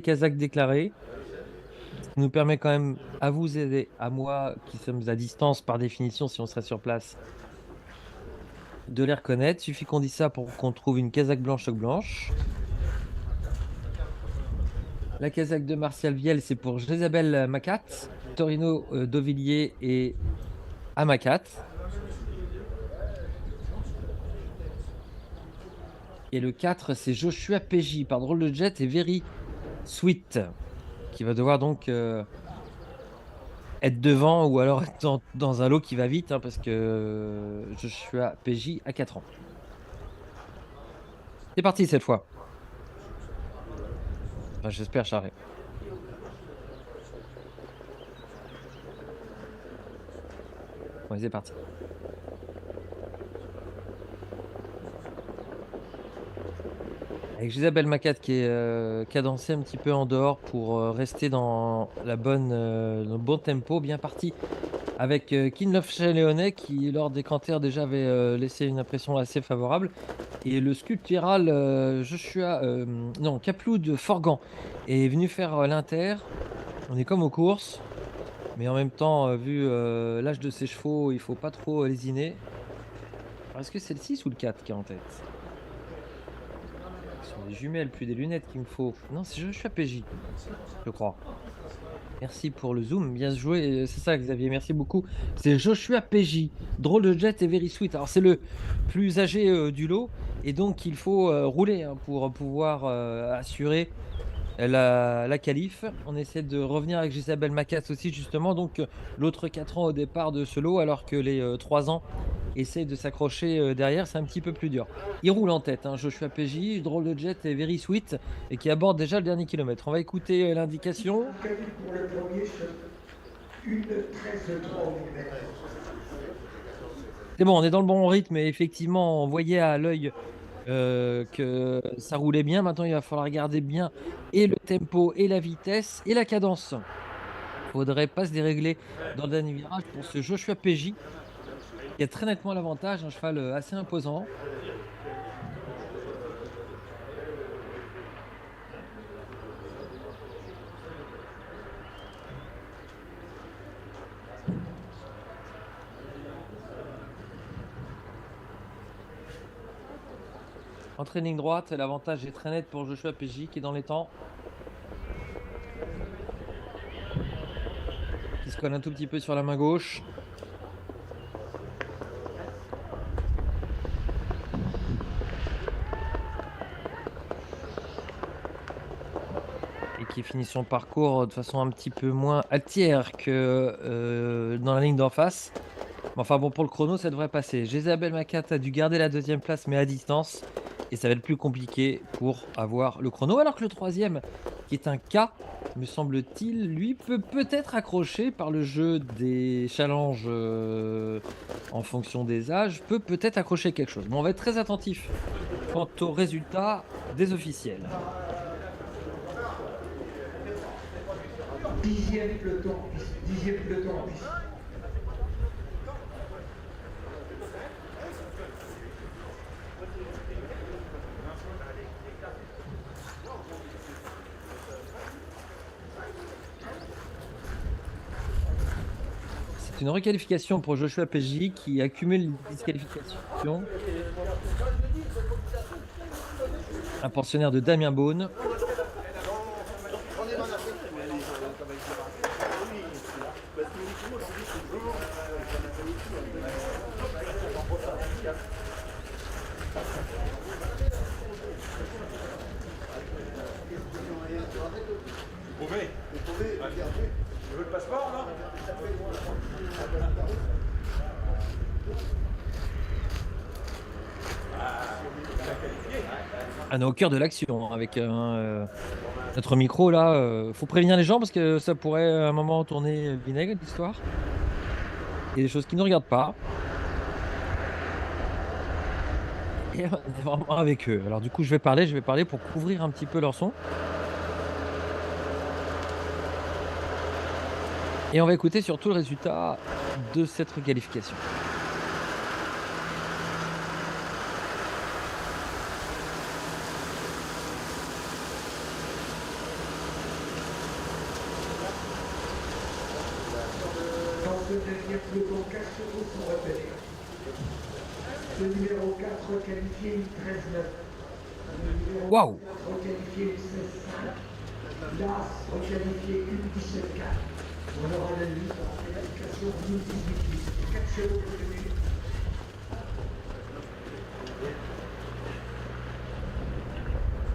Kazakh déclarés, ce qui nous permet quand même à vous et à moi, qui sommes à distance par définition si on serait sur place, de les reconnaître. Suffit qu'on dise ça pour qu'on trouve une casaque blanche toque blanche. La casaque de Martial Viel, c'est pour Jésabel Macat, Torino Dovillier et Amacat. Et le 4, c'est Joshua PJ par Drôle de Jet et Very Sweet, qui va devoir donc être devant ou alors être dans un lot qui va vite, hein, parce que Joshua PJ a 4 ans. C'est parti cette fois. Enfin, j'espère, Charret. Ouais, c'est parti. Avec Gisabelle Macat qui est cadencée un petit peu en dehors pour rester dans le bon tempo, bien parti. Avec Kinlof Léonet qui, lors des canters, déjà avait laissé une impression assez favorable. Et le sculptural non, Caplou de Forgan est venu faire l'inter. On est comme aux courses, mais en même temps, vu l'âge de ses chevaux, il faut pas trop lésiner. Alors, est-ce que c'est le 6 ou le 4 qui est en tête? Ce sont des jumelles, plus des lunettes qu'il me faut. Non, c'est Joshua PJ, je crois. Merci pour le zoom, bien joué, c'est ça Xavier, merci beaucoup. C'est Joshua PJ, Drôle de Jet et Very Sweet. Alors c'est le plus âgé du lot et donc il faut rouler, hein, pour pouvoir assurer la qualif. On essaie de revenir avec Gisabelle Macasse aussi justement, donc l'autre 4 ans au départ de ce lot alors que les 3 ans essaye de s'accrocher derrière, c'est un petit peu plus dur. Il roule en tête, hein, Joshua PJ, Drôle de Jet et Very Sweet, et qui aborde déjà le dernier kilomètre. On va écouter l'indication. Pour le premier, une 13,3 mm. C'est bon, on est dans le bon rythme, et effectivement, on voyait à l'œil que ça roulait bien. Maintenant, il va falloir regarder bien et le tempo, et la vitesse, et la cadence. Faudrait pas se dérégler dans le dernier virage pour ce Joshua PJ, qui a très nettement l'avantage, un cheval assez imposant. Entrée ligne droite, l'avantage est très net pour Joshua PJ qui est dans les temps. Qui se colle un tout petit peu sur la main gauche. Et qui finit son parcours de façon un petit peu moins altière que dans la ligne d'en face. Enfin bon, pour le chrono, ça devrait passer. Jésabel Macat a dû garder la deuxième place, mais à distance. Et ça va être plus compliqué pour avoir le chrono. Alors que le troisième, qui est un K, me semble-t-il, lui peut peut-être accrocher par le jeu des challenges en fonction des âges, peut peut-être accrocher quelque chose. Mais on va être très attentif quant aux résultats des officiels. Dixième peloton, dixième peloton. C'est une requalification pour Joshua PJ qui accumule une disqualification. Un pensionnaire de Damien Beaune. Tu veux le passeport là? On est au cœur de l'action avec notre micro là. Faut prévenir les gens parce que ça pourrait à un moment tourner vinaigre l'histoire. Il y a des choses qui ne regardent pas. Et on est vraiment avec eux. Alors du coup, je vais parler pour couvrir un petit peu leur son. Et on va écouter surtout le résultat de cette requalification. 9e peloton, 4 chevaux sont repérés. Le numéro 4 requalifié, une 13-9. Le numéro Waouh! 4 requalifié, une 16-5. L'As requalifié, une 17-4. On aura la lutte en qualification, une 18-8. 4 chevaux retenus.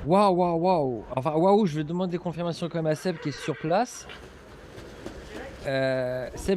Waouh, waouh, waouh! Enfin, waouh, je vais demander confirmation quand même à Seb qui est sur place. Seb,